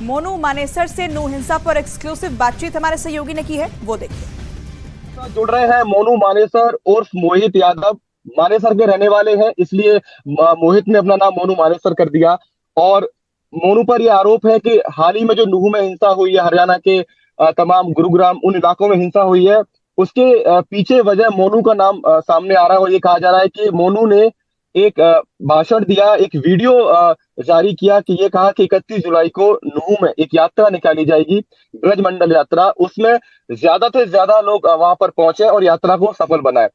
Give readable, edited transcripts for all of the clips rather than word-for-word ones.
मोनू मानेसर से नू हिंसा पर एक्सक्लूसिव बातचीत हमारे सहयोगी ने की है, वो देखिए। जुड़ रहे हैं मोनू मानेसर उर्फ मोहित यादव। मानेसर के रहने वाले हैं, इसलिए मोहित ने अपना नाम मोनू मानेसर कर दिया। और मोनू पर यह आरोप है कि हाल ही में जो नूह में हिंसा हुई है, हरियाणा के तमाम गुरुग्राम उन इलाकों में हिंसा हुई है, उसके पीछे वजह मोनू का नाम सामने आ रहा है। और ये कहा जा रहा है कि मोनू ने एक भाषण दिया, एक वीडियो जारी किया कि ये कहा कि 31 जुलाई को नूह में एक यात्रा निकाली जाएगी, ब्रज मंडल यात्रा। उसमें ज्यादा से ज्यादा लोग वहां पर पहुंचे और यात्रा को सफल बनाए।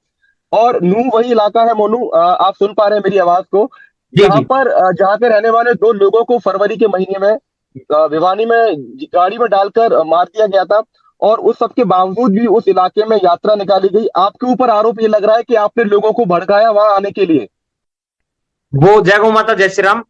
और नूह वही इलाका है मोनू, आप सुन पा रहे हैं मेरी आवाज को, जी जहां जी। पर जहां पे रहने वाले दो लोगों को फरवरी के महीने में भिवानी में गाड़ी में डालकर मार दिया गया था। और उस सब के बावजूद भी उस इलाके में यात्रा निकाली गई। आपके ऊपर आरोप ये लग रहा है कि आपने लोगों को भड़काया वहां आने के लिए। वो जय गौ माता जय श्री राम,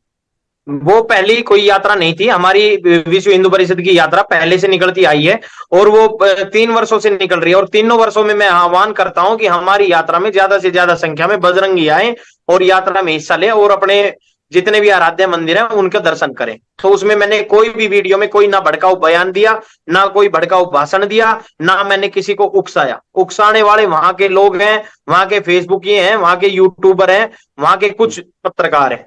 वो पहली कोई यात्रा नहीं थी। हमारी विश्व हिंदू परिषद की यात्रा पहले से निकलती आई है और वो 3 वर्षों से निकल रही है। और तीनों वर्षों में मैं आह्वान करता हूं कि हमारी यात्रा में ज्यादा से ज्यादा संख्या में बजरंगी आए और यात्रा में हिस्सा लें और अपने जितने भी आराध्य मंदिर हैं उनके दर्शन करें। तो उसमें मैंने कोई भी वीडियो में कोई ना भड़काऊ बयान दिया, ना कोई भड़काऊ भाषण दिया, ना मैंने किसी को उकसाया। उकसाने वाले वहां के लोग हैं, वहां के फेसबुकी हैं, वहां के यूट्यूबर हैं, वहां के कुछ पत्रकार हैं।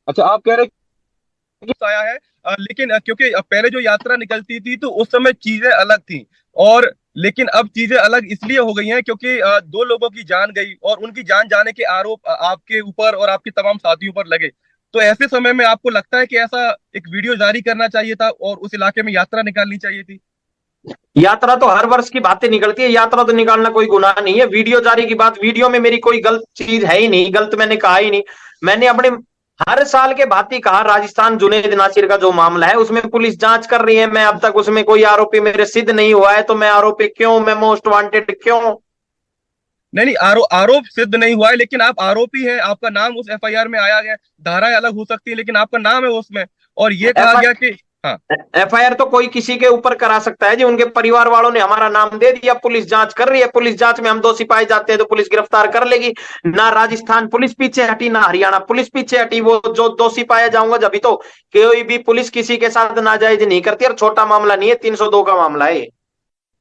अच्छा, आप कह रहे आया है, लेकिन क्योंकि पहले जो यात्रा निकलती थी तो उस समय चीजें अलग थी। और लेकिन अब चीजें अलग इसलिए हो गई हैं क्योंकि दो लोगों की जान गई और उनकी जान जाने के आरोप आपके ऊपर और आपके तमाम साथियों पर लगे। तो ऐसे समय में आपको लगता है कि ऐसा एक वीडियो जारी करना चाहिए था और उस इलाके में यात्रा निकालनी चाहिए थी? यात्रा तो हर वर्ष की बातें निकलती है, यात्रा तो निकालना कोई गुनाह नहीं है। वीडियो जारी की बात, वीडियो में मेरी कोई गलत चीज है ही नहीं, गलत मैंने कहा ही नहीं। मैंने अपने हर साल के भांति कहा, राजस्थान जुनैद नासिर का जो मामला है उसमें पुलिस जांच कर रही है। मैं अब तक उसमें कोई आरोपी मेरे सिद्ध नहीं हुआ है, तो मैं आरोपी क्यों, मैं मोस्ट वांटेड क्यों? नहीं नहीं, आरोप सिद्ध नहीं हुआ है, लेकिन आप आरोपी हैं, आपका नाम उस एफआईआर में आया गया। धाराएं अलग हो सकती है लेकिन आपका नाम है उसमें। और ये कहा गया कि हाँ, एफआईआर तो कोई किसी के ऊपर करा सकता है जी। उनके परिवार वालों ने हमारा नाम दे दिया, पुलिस जांच कर रही है। पुलिस जांच में हम दोषी पाए जाते हैं तो पुलिस गिरफ्तार कर लेगी। ना राजस्थान पुलिस पीछे हटी, ना हरियाणा पुलिस पीछे हटी। वो जो दोषी पाया जाऊंगा, जब तो कोई भी पुलिस किसी के साथ नाजायज नहीं करती। और छोटा मामला नहीं है, 302 का मामला है।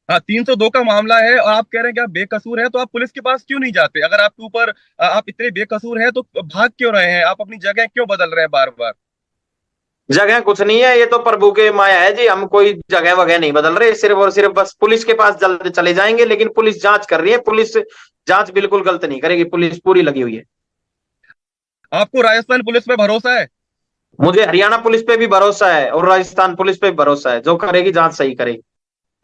हाँ, 302 का मामला है और आप कह रहे हैं कि आप बेकसूर हैं, तो आप पुलिस के पास क्यों नहीं जाते? अगर आपके ऊपर आप इतने बेकसूर हैं तो भाग क्यों रहे हैं? आप अपनी जगह क्यों बदल रहे हैं बार बार? जगह कुछ नहीं है, ये तो प्रभु के माया है जी। हम कोई जगह वगैरह नहीं बदल रहे, सिर्फ और सिर्फ बस पुलिस के पास जल्द चले जाएंगे। लेकिन पुलिस जांच कर रही है, पुलिस जांच बिल्कुल गलत नहीं करेगी, पुलिस पूरी लगी हुई है। आपको राजस्थान पुलिस पे भरोसा है? मुझे हरियाणा पुलिस पे भी भरोसा है और राजस्थान पुलिस पे भी भरोसा है, जो करेगी जांच सही करेगी।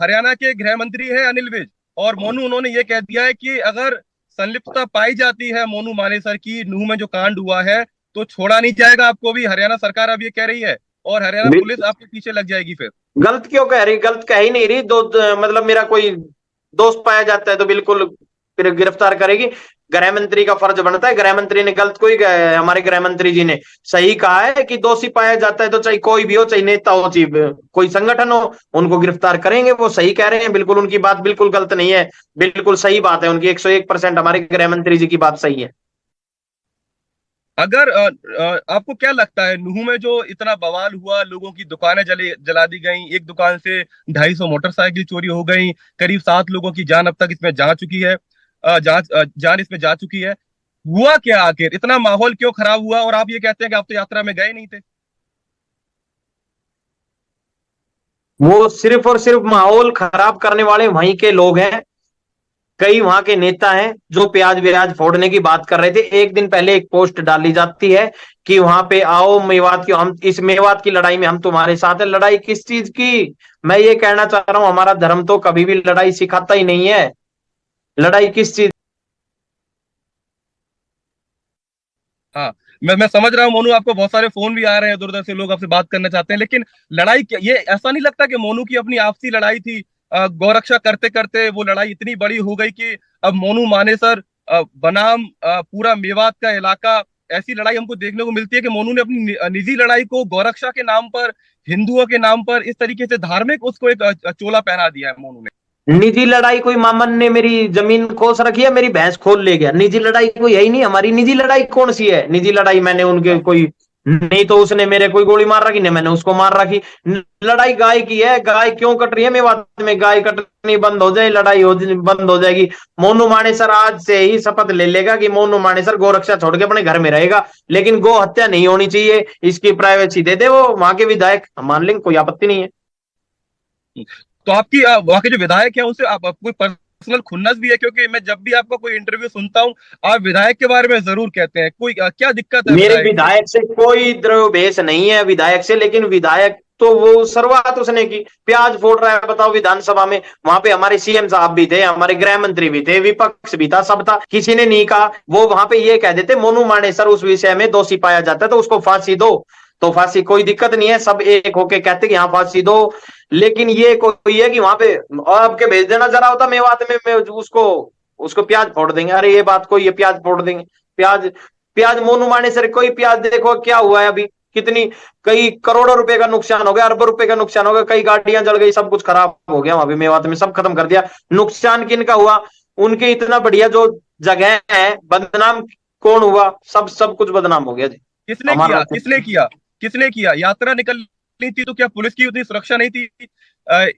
हरियाणा के गृह मंत्री है अनिल विज, और मोनू, उन्होंने ये कह दिया है कि अगर संलिप्तता पाई जाती है मोनू मानेसर की नूह में जो कांड हुआ है तो छोड़ा नहीं जाएगा आपको भी। हरियाणा सरकार अब ये कह रही है और हरियाणा पुलिस आपके पीछे लग जाएगी फिर। गलत क्यों कह रही? गलत कह ही नहीं रही। मतलब मेरा कोई दोस्त पाया जाता है तो बिल्कुल फिर गिरफ्तार करेगी। गृह मंत्री का फर्ज बनता है। गृह मंत्री ने गलत कोई कहा है? हमारे गृह मंत्री जी ने सही कहा है कि दोषी पाया जाता है तो चाहे कोई भी हो, चाहे नेता हो, चाहे कोई संगठन हो, उनको गिरफ्तार करेंगे। वो सही कह रहे हैं, बिल्कुल उनकी बात बिल्कुल गलत नहीं है, बिल्कुल सही बात है उनकी। 101% हमारे गृह मंत्री जी की बात सही है। अगर आपको क्या लगता है, नूह में जो इतना बवाल हुआ, लोगों की दुकानें जला दी गई, एक दुकान से 250 मोटरसाइकिल चोरी हो गई, करीब 7 लोगों की जान अब तक इसमें जा चुकी है, जान इसमें जा चुकी है, हुआ क्या आखिर? इतना माहौल क्यों खराब हुआ? और आप ये कहते हैं कि आप तो यात्रा में गए नहीं थे। वो सिर्फ और सिर्फ माहौल खराब करने वाले वहीं के लोग हैं। कई वहां के नेता हैं जो प्याज व्याज फोड़ने की बात कर रहे थे। एक दिन पहले एक पोस्ट डाली जाती है कि वहां पे आओ, मेवात की, हम इस मेवात की लड़ाई में हम तुम्हारे साथ है। लड़ाई किस चीज की? मैं ये कहना चाह रहा हूं, हमारा धर्म तो कभी भी लड़ाई सिखाता ही नहीं है। लड़ाई किस चीज? हाँ, मैं समझ रहा हूँ मोनू, आपको बहुत सारे फोन भी आ रहे हैं, इधर उधर से लोग आपसे बात करना चाहते हैं, लेकिन लड़ाई ये ऐसा नहीं लगता कि मोनू की अपनी आपसी लड़ाई थी? गौरक्षा करते करते वो लड़ाई इतनी बड़ी हो गई कि अब मोनू मानेसर बनाम पूरा मेवात का इलाका, ऐसी लड़ाई हमको देखने को मिलती है कि मोनू ने अपनी निजी लड़ाई को गौरक्षा के नाम पर, हिंदुओं के नाम पर, इस तरीके से धार्मिक उसको एक चोला पहना दिया है मोनू ने। निजी लड़ाई कोई मामन ने मेरी जमीन खोस रखी है, मेरी भैंस खोल ले गया? निजी लड़ाई कोई है ही नहीं हमारी। निजी लड़ाई कौन सी है? निजी लड़ाई मैंने उनके कोई नहीं तो उसने मेरे कोई गोली मार रखी, नहीं मैंने उसको मार रखी। लड़ाई गाय की है, गाय क्यों कट रही है मेवात में? गाय कटनी बंद हो जाए, लड़ाई बंद हो जाएगी। मोनू मानेसर आज से ही शपथ ले लेगा कि मोनू मानेसर गोरक्षा छोड़ के अपने घर में रहेगा, लेकिन गो हत्या नहीं होनी चाहिए, इसकी प्राइवेसी दे दे वो वहां के विधायक, हम मान लेंगे, कोई आपत्ति नहीं है। तो आपकी वहाँ के जो विधायक है उनसे आप कोई पर्सनल खुन्नस भी है? क्योंकि मैं जब भी आपका कोई इंटरव्यू सुनता हूँ आप विधायक के बारे में जरूर कहते हैं। कोई क्या दिक्कत है मेरे विधायक से? विधायक से कोई द्रव्यभेष नहीं है विधायक से, लेकिन विधायक तो वो शुरुआत उसने की, प्याज फोड़ रहा है, बताओ विधानसभा में। वहां पे हमारे सीएम साहब भी थे, हमारे गृह मंत्री भी थे, विपक्ष भी था, सब था, किसी ने नहीं कहा। वो वहां पे ये कह देते मोनू मानेसर उस विषय में दोषी पाया जाता है तो उसको फांसी दो, तो फांसी कोई दिक्कत नहीं है, सब एक होके कहते कि हाँ फांसी दो। लेकिन ये कोई है कि वहां पे आपके भेज देना जरा होता मेवात में उसको उसको प्याज फोड़ देंगे, अरे ये बात कोई, ये प्याज फोड़ देंगे। प्याज प्याज मोनू मानेसर कोई प्याज देखो क्या हुआ है अभी, कितनी कई करोड़ों रुपए का नुकसान हो गया, अरबों रुपए का नुकसान हो गया, कई गाड़ियां जल गई, सब कुछ खराब हो गया वहां पे मेवात में, सब खत्म कर दिया। नुकसान किनका हुआ? उनके इतना बढ़िया जो जगह है, बदनाम कौन हुआ? सब सब कुछ बदनाम हो गया जी। किसने हमारा किया? किसने किया? किसने किया? यात्रा निकलनी थी तो क्या पुलिस की उतनी सुरक्षा नहीं थी?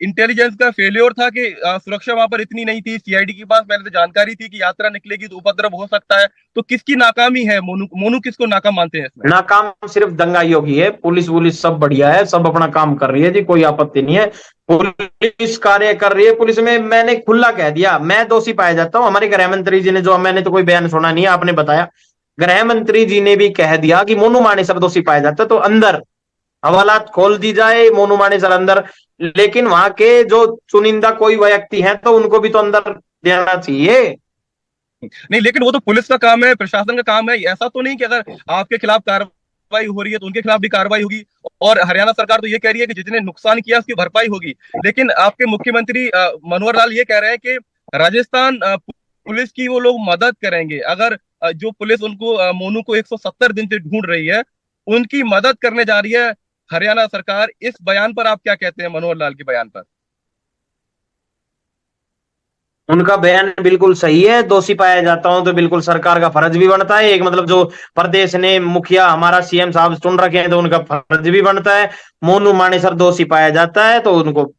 इंटेलिजेंस का फेल्योर था कि सुरक्षा वहां पर इतनी नहीं थी? सीआईडी के पास पहले से जानकारी थी कि यात्रा निकलेगी तो उपद्रव हो सकता है, तो किसकी नाकामी है? मोनू मोनू किसको नाकाम मानते हैं इसमें? नाकाम सिर्फ दंगाइयों की है, पुलिस वुलिस सब बढ़िया है, सब अपना काम कर रही है जी, कोई आपत्ति नहीं है। पुलिस कार्य कर रही है, पुलिस में मैंने खुला कह दिया मैं दोषी पाया जाता हूं। हमारे गृह मंत्री जी ने, जो मैंने तो कोई बयान सुना नहीं है, आपने बताया, गृह मंत्री जी ने भी कह दिया कि मोनू मानेसर दोषी पाया जाता है तो अंदर हवालात खोल दी जाए, मोनू मानेसर अंदर। लेकिन वहां के जो चुनिंदा कोई व्यक्ति हैं तो उनको भी तो अंदर देना चाहिए। नहीं, लेकिन वो तो पुलिस का काम है, प्रशासन का काम है। ऐसा तो नहीं कि अगर आपके खिलाफ कार्रवाई हो रही है तो उनके खिलाफ भी कार्रवाई होगी। और हरियाणा सरकार तो ये कह रही है कि जितने नुकसान किया उसकी भरपाई होगी। लेकिन आपके मुख्यमंत्री मनोहर लाल ये कह रहे हैं कि राजस्थान पुलिस की वो लोग मदद करेंगे। अगर जो पुलिस उनको मोनू को 170 दिन से ढूंढ रही है उनकी मदद करने जा रही है हरियाणा सरकार। इस बयान पर आप क्या कहते हैं, मनोहर लाल के बयान पर? उनका बयान बिल्कुल सही है, दोषी पाया जाता हूं तो बिल्कुल सरकार का फर्ज भी बनता है, एक मतलब जो प्रदेश ने मुखिया हमारा सीएम साहब चुन रखे हैं तो उनका फर्ज भी बनता है। मोनू मानेसर दोषी पाया जाता है तो उनको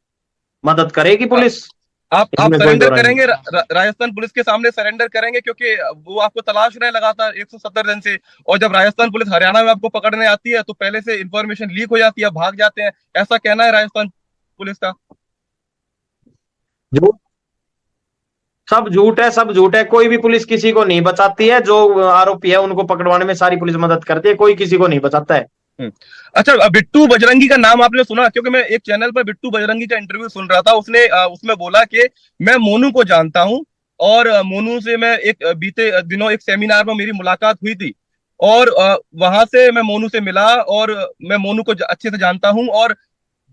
मदद करेगी पुलिस, आप इसमें कोई दो सरेंडर राय नहीं। करेंगे? राजस्थान पुलिस के सामने सरेंडर करेंगे? क्योंकि वो आपको तलाश रहे लगातार 170 दिन से। और जब राजस्थान पुलिस हरियाणा में आपको पकड़ने आती है तो पहले से इंफॉर्मेशन लीक हो जाती है, भाग जाते हैं, ऐसा कहना है राजस्थान पुलिस का। जो सब झूठ है, सब झूठ है, कोई भी पुलिस किसी को नहीं बचाती है, जो आरोपी है उनको पकड़वाने में सारी पुलिस मदद करती है, कोई किसी को नहीं बचाता है। अच्छा, बिट्टू बजरंगी का नाम आपने सुना? क्योंकि मैं एक चैनल पर बिट्टू बजरंगी का इंटरव्यू सुन रहा था। उसने उसमें बोला कि मैं मोनू को जानता हूं और मोनू से मैं एक बीते दिनों एक सेमिनार में मेरी मुलाकात हुई थी और वहां से मैं मोनू से मिला और मैं मोनू को अच्छे से जानता हूं और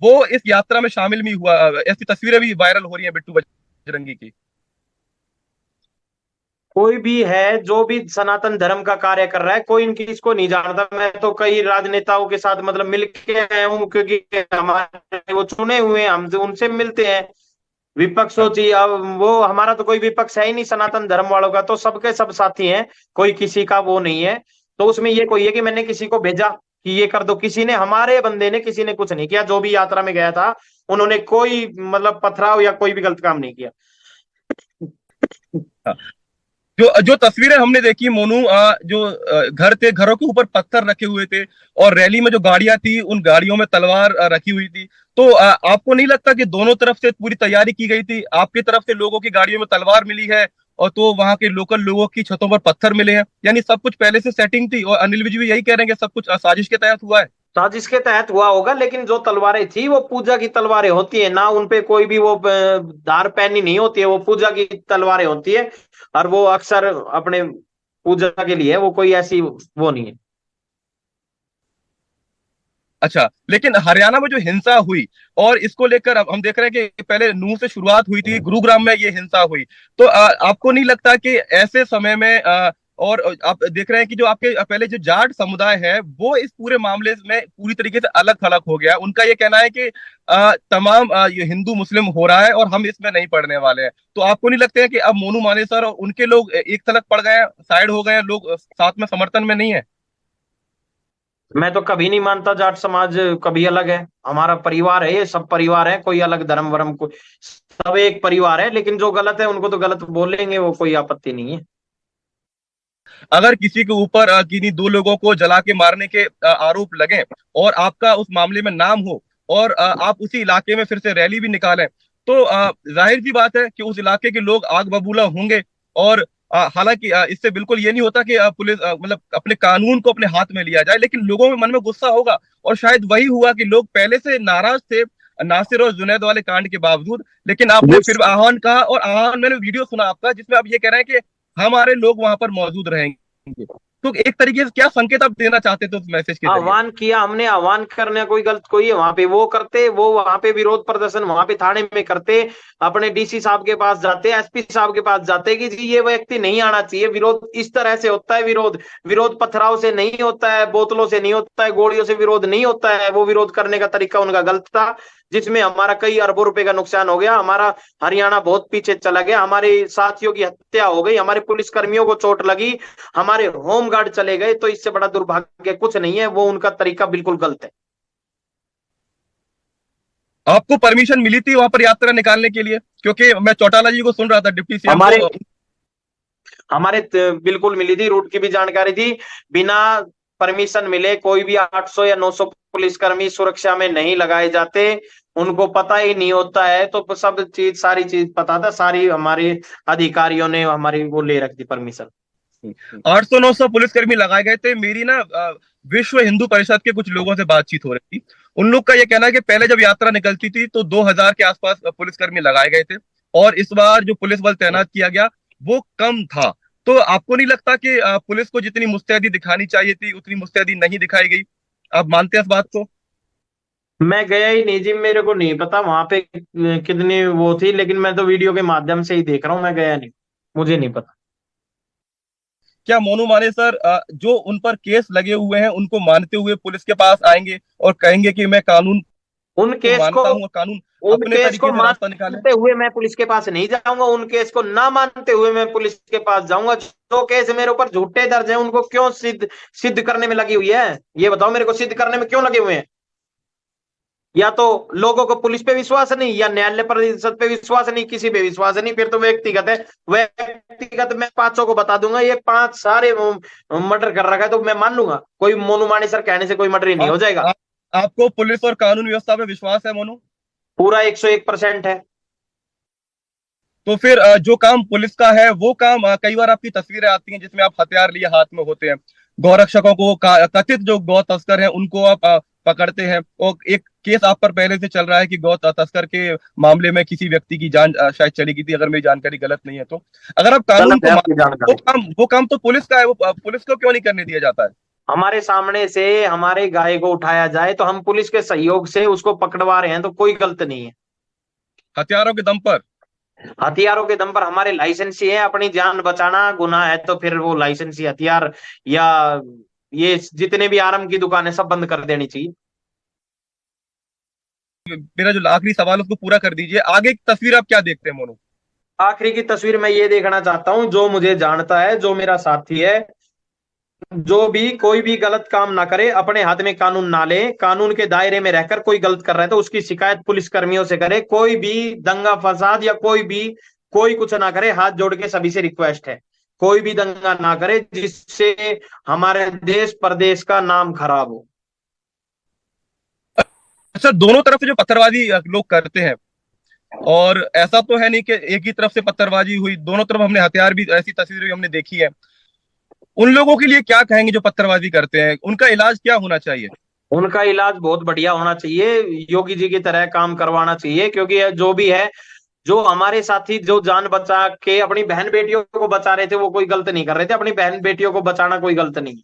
वो इस यात्रा में शामिल भी हुआ। ऐसी तस्वीरें भी वायरल हो रही हैं बिट्टू बजरंगी की। कोई भी है जो भी सनातन धर्म का कार्य कर रहा है, कोई इनकी इसको नहीं जानता। मैं तो कई राजनेताओं के साथ मतलब मिलके आया हूँ, क्योंकि हमारे वो चुने हुए हैं, हम जो उनसे मिलते हैं। विपक्ष सोचिए, अब वो हमारा तो कोई विपक्ष है ही नहीं सनातन धर्म वालों का, तो सबके सब साथी हैं, कोई किसी का वो नहीं है। तो उसमें ये कोई है कि मैंने किसी को भेजा कि ये कर दो, किसी ने, हमारे बंदे ने किसी ने कुछ नहीं किया। जो भी यात्रा में गया था उन्होंने कोई मतलब पथराव या कोई भी गलत काम नहीं किया। जो जो तस्वीरें हमने देखी मोनू, जो घर थे, घरों के ऊपर पत्थर रखे हुए थे और रैली में जो गाड़ियां थी उन गाड़ियों में तलवार रखी हुई थी। तो आपको नहीं लगता कि दोनों तरफ से पूरी तैयारी की गई थी? आपकी तरफ से लोगों की गाड़ियों में तलवार मिली है और तो वहां के लोकल लोगों की छतों पर पत्थर मिले हैं, यानी सब कुछ पहले से सेटिंग थी। और अनिल विज भी यही कह रहे हैं कि सब कुछ साजिश के तहत हुआ है। साजिश के तहत हुआ होगा, लेकिन जो तलवारें थी वो पूजा की तलवारें होती है ना, उनपे कोई भी वो धार पैनी नहीं होती है, वो पूजा की तलवारें होती है और वो अक्सर अपने पूजा के लिए, वो कोई ऐसी वो नहीं है। अच्छा, लेकिन हरियाणा में जो हिंसा हुई और इसको लेकर अब हम देख रहे हैं कि पहले नूह से शुरुआत हुई थी, गुरुग्राम में ये हिंसा हुई। तो आपको नहीं लगता कि ऐसे समय में और आप देख रहे हैं कि जो आपके पहले जो जाट समुदाय है वो इस पूरे मामले में पूरी तरीके से अलग थलग हो गया। उनका ये कहना है कि तमाम ये हिंदू मुस्लिम हो रहा है और हम इसमें नहीं पड़ने वाले हैं। तो आपको नहीं लगता है कि अब मोनू मानेसर और उनके लोग एक थलग पड़ गए हैं, साइड हो गए हैं, लोग साथ में समर्थन में नहीं है? मैं तो कभी नहीं मानता जाट समाज कभी अलग है। हमारा परिवार है, ये सब परिवार है, कोई अलग धर्म वरम कोई, सब एक परिवार है। लेकिन जो गलत है उनको तो गलत बोलेंगे, वो कोई आपत्ति नहीं है। अगर किसी के ऊपर किन्हीं दो लोगों को जला के मारने के आरोप लगे और आपका उस मामले में नाम हो और आप उसी इलाके में फिर से रैली भी निकालें, तो जाहिर सी बात है कि उस इलाके के लोग आग बबूला होंगे। और हालांकि इससे बिल्कुल ये नहीं होता कि पुलिस मतलब अपने कानून को अपने हाथ में लिया जाए, लेकिन लोगों में मन में गुस्सा होगा। और शायद वही हुआ कि लोग पहले से नाराज थे नासिर और जुनैद वाले कांड के बावजूद, लेकिन आपने फिर आह्वान कहा, और आह्वान मैंने वीडियो सुना आपका जिसमें आप ये कह रहे हैं कि हमारे लोग वहां पर मौजूद रहेंगे। तो एक तरीके से क्या संकेत आप देना चाहते थे उस मैसेज के जरिए? आह्वान किया हमने, आह्वान करने कोई गलत कोई है वहां पे वो करते, वो वहां पे विरोध प्रदर्शन वहां पे थाने में करते, अपने डीसी साहब के पास जाते, एसपी साहब के पास जाते कि जी ये व्यक्ति नहीं आना चाहिए। विरोध इस तरह से होता है, विरोध विरोध पथराव से नहीं होता है, बोतलों से नहीं होता है, गोलियों से विरोध नहीं होता है। वो विरोध करने का तरीका उनका गलत था, जिसमें हमारा कई अरबों रुपए का नुकसान हो गया। हमारा हरियाणा बहुत पीछे चला गया, हमारे साथियों की हत्या हो गई, हमारे पुलिस कर्मियों को चोट लगी, हमारे होमगार्ड चले गए। तो इससे बड़ा दुर्भाग्य कुछ नहीं है। वो उनका तरीका बिल्कुल गलत है। आपको परमिशन मिली थी वहां पर यात्रा निकालने के लिए? क्योंकि मैं चौटाला जी को सुन रहा था, डिप्टी सीएम हमारे को। हमारे बिल्कुल मिली थी, रूट की भी जानकारी थी। बिना परमिशन मिले कोई भी 800 या 900 पुलिसकर्मी सुरक्षा में नहीं लगाए जाते। उनको पता ही नहीं होता है, तो सब चीज सारी चीज पता था, सारी हमारे अधिकारियों ने हमारी वो ले रखी परमिशन। 800-900 पुलिसकर्मी लगाए गए थे। मेरी ना विश्व हिंदू परिषद के कुछ लोगों से बातचीत हो रही थी। उन लोग का यह कहना है कि पहले जब यात्रा निकलती थी तो 2000 के आसपास पुलिसकर्मी लगाए गए थे, और इस बार जो पुलिस बल तैनात किया गया वो कम था। तो आपको नहीं लगता कि पुलिस को जितनी मुस्तैदी दिखानी चाहिए थी उतनी मुस्तैदी नहीं दिखाई गई? आप मानते हैं इस बात को? मैं गया ही नहीं जी, मेरे को नहीं पता वहां पे कितनी वो थी, लेकिन मैं तो वीडियो के माध्यम से ही देख रहा हूँ, मैं गया नहीं, मुझे नहीं पता। क्या मोनू माने सर जो उन पर केस लगे हुए हैं उनको मानते हुए पुलिस के पास आएंगे और कहेंगे कि मैं कानून उन को केस को मानता हूं और कानून उन अपने केस को तरीके से रास्ता निकाले? मानते हुए मैं पुलिस के पास नहीं जाऊंगा, उन केस को ना मानते हुए मैं पुलिस के पास जाऊंगा। जो केस मेरे ऊपर झूठे दर्ज है उनको क्यों सिद्ध सिद्ध करने में लगी हुई है, ये बताओ मेरे को, सिद्ध करने में क्यों लगे हुए हैं? या तो लोगों को पुलिस पे विश्वास नहीं, या न्यायालय परिषद पे विश्वास नहीं, किसी पे विश्वास नहीं, फिर तो व्यक्तिगत है। व्यक्तिगत मैं पांचों को बता दूंगा ये पांच सारे मर्डर कर रखा है, तो मैं मान लूंगा। कोई मोनू माने सर कहने से कोई मर्डर ही नहीं आप, हो जाएगा। आप आपको पुलिस और कानून व्यवस्था पे विश्वास है मोनू? पूरा 101% है। तो फिर जो काम पुलिस का है वो काम, कई बार आपकी तस्वीरें आती हैं जिसमें आप हथियार लिए हाथ में होते हैं, गौरक्षकों को कथित जो गौ तस्कर हैं उनको आप पकड़ते हैं, और एक केस आप पर पहले से चल रहा है कि गौ तस्कर के मामले में किसी व्यक्ति की जान शायद चली गई थी, अगर मेरी जानकारी गलत नहीं है तो। अगर आप कानून गलत है को आपकी मानते हैं, जानकारी। वो काम तो पुलिस का है, वो पुलिस को क्यों नहीं करने दिया जाता है? हमारे सामने से हमारे गाय को उठाया जाए तो हम पुलिस के सहयोग से उसको पकड़वा रहे हैं, तो कोई गलत नहीं है। हथियारों के दम पर? हथियारों के दम पर हमारे लाइसेंस ही है। अपनी जान बचाना गुनाह है तो फिर वो लाइसेंसी हथियार या ये जितने भी आर्म की दुकान है सब बंद कर देनी चाहिए। मेरा जो आखिरी सवाल है उसको पूरा कर दीजिए। आगे की तस्वीर आप क्या देखते हैं मोनू? आखिरी की तस्वीर मैं ये देखना चाहता हूं, जो मुझे जानता है, जो मेरा साथी है, जो भी कोई भी गलत काम ना करे, अपने हाथ में कानून ना ले, कानून के दायरे में रहकर कोई गलत कर रहा है तो उसकी शिकायत पुलिस कर्मियों से करे। कोई भी दंगा फसाद या कोई कुछ ना करे। हाथ जोड़ के सभी से रिक्वेस्ट है, कोई भी दंगा ना करे जिससे हमारे देश प्रदेश का नाम खराब हो। अच्छा, दोनों तरफ से जो पत्थरबाजी लोग करते हैं, और ऐसा तो है नहीं कि एक ही तरफ से पत्थरबाजी हुई, दोनों तरफ हमने हथियार भी, ऐसी तस्वीरें भी हमने देखी है। उन लोगों के लिए क्या कहेंगे जो पत्थरबाजी करते हैं? उनका इलाज क्या होना चाहिए? उनका इलाज बहुत बढ़िया होना चाहिए, योगी जी की तरह काम करवाना चाहिए। क्योंकि ये जो भी है, जो हमारे साथी जो जान बचा के अपनी बहन बेटियों को बचा रहे थे वो कोई गलत नहीं कर रहे थे। अपनी बहन बेटियों को बचाना कोई गलत नहीं।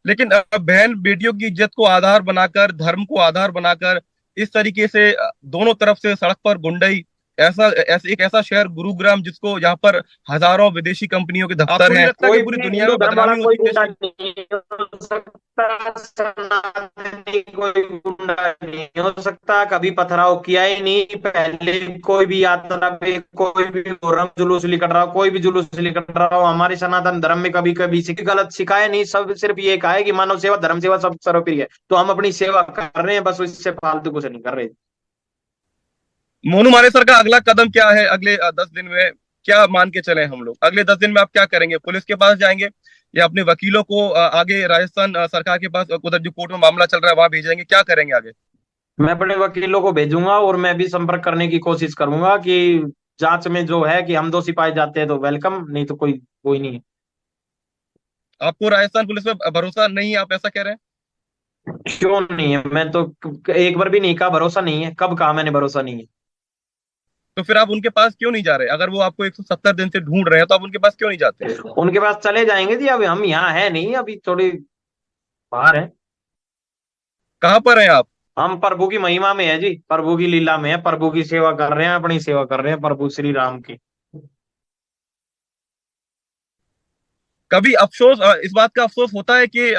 लेकिन बहन बेटियों की इज्जत को आधार बनाकर, धर्म को आधार बनाकर, इस तरीके से दोनों तरफ से सड़क पर गुंडई एक ऐसा शहर गुरुग्राम जिसको यहाँ पर हजारों विदेशी कंपनियों के दफ्तर हैं, लगता है कि पूरी दुनिया में बदनामी कोई होती गुंडा है। नहीं हो सकता, सनातनी कोई गुंडा नहीं हो सकता, कभी पथराव किया ही नहीं। पहले कोई भी यात्रा पे कोई भी मुहर्रम जुलूस निकल रहा हो, कोई भी जुलूस निकल रहा हो, हमारे सनातन धर्म में कभी कभी किसी गलत सिखाया नहीं। सब सिर्फ ये कहा है कि मानव सेवा धर्म सेवा सब सर्वोपरि है। तो हम अपनी सेवा कर रहे हैं, बस उससे फालतू कुछ नहीं कर रहे। मोनू मानेसर का अगला कदम क्या है अगले 10 दिन में? क्या मान के चले हम लोग, अगले 10 दिन में आप क्या करेंगे? पुलिस के पास जाएंगे या अपने वकीलों को आगे राजस्थान सरकार के पास, उधर जो कोर्ट में मामला चल रहा है वहां भेजेंगे? क्या करेंगे आगे? मैं अपने वकीलों को भेजूंगा और मैं भी संपर्क करने की कोशिश करूंगा कि जांच में जो है कि हम दोषी पाए जाते हैं तो वेलकम, नहीं तो कोई कोई नहीं है। आपको राजस्थान पुलिस पे भरोसा नहीं है, आप ऐसा कह रहे हैं? क्यों नहीं है? मैं तो एक बार भी नहीं कहा भरोसा नहीं है। कब कहा मैंने भरोसा नहीं है? तो फिर आप उनके पास क्यों नहीं जा रहे? अगर वो आपको 170 दिन से ढूंढ रहे हैं तो आप उनके पास क्यों नहीं जाते? उनके पास चले जाएंगे जी, अभी हम यहाँ है नहीं, अभी थोड़ी बाहर है। कहाँ पर हैं आप? हम प्रभु की महिमा में है जी, प्रभु की लीला में है, प्रभु की सेवा कर रहे हैं, अपनी सेवा कर रहे हैं प्रभु श्री राम की। कभी अफसोस, इस बात का अफसोस होता है कि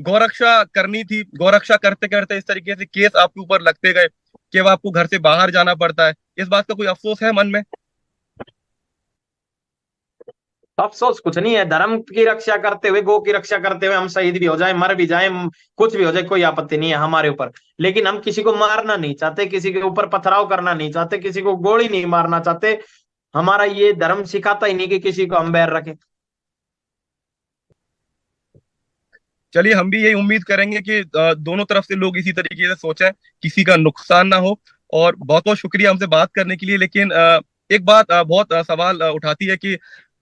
गौरक्षा करनी थी, गौरक्षा करते करते इस तरीके से केस आपके ऊपर लगते गए कि अब आपको घर से बाहर जाना पड़ता है, इस बात का कोई अफसोस है मन में? अफसोस कुछ नहीं है। धर्म की रक्षा करते हुए, गौ की रक्षा करते हुए हम शहीद भी हो जाए, मर भी जाए, कुछ भी हो जाए, कोई आपत्ति नहीं है हमारे ऊपर। लेकिन हम किसी को मारना नहीं चाहते, किसी के ऊपर पथराव करना नहीं चाहते, किसी को गोली नहीं मारना चाहते। हमारा ये धर्म सिखाता ही नहीं कि किसी को हम बैर रखें। चलिए, हम भी यही उम्मीद करेंगे कि दोनों तरफ से लोग इसी तरीके से सोचें, किसी का नुकसान ना हो। और बहुत बहुत शुक्रिया हमसे बात करने के लिए। लेकिन एक बात बहुत सवाल उठाती है कि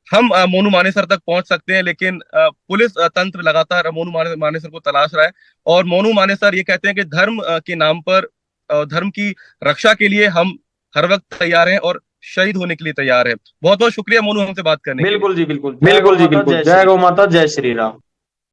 हम मोनू मानेसर तक पहुंच सकते हैं, लेकिन पुलिस तंत्र लगातार मोनू मानेसर को तलाश रहा है। और मोनू मानेसर ये कहते हैं कि धर्म के नाम पर, धर्म की रक्षा के लिए हम हर वक्त तैयार हैं और शहीद होने के लिए तैयार हैं। बहुत बहुत शुक्रिया मोनू हमसे बात करने के लिए। बिल्कुल जी, बिल्कुल, बिल्कुल जी, बिल्कुल। जय गौ माता, जय श्री राम।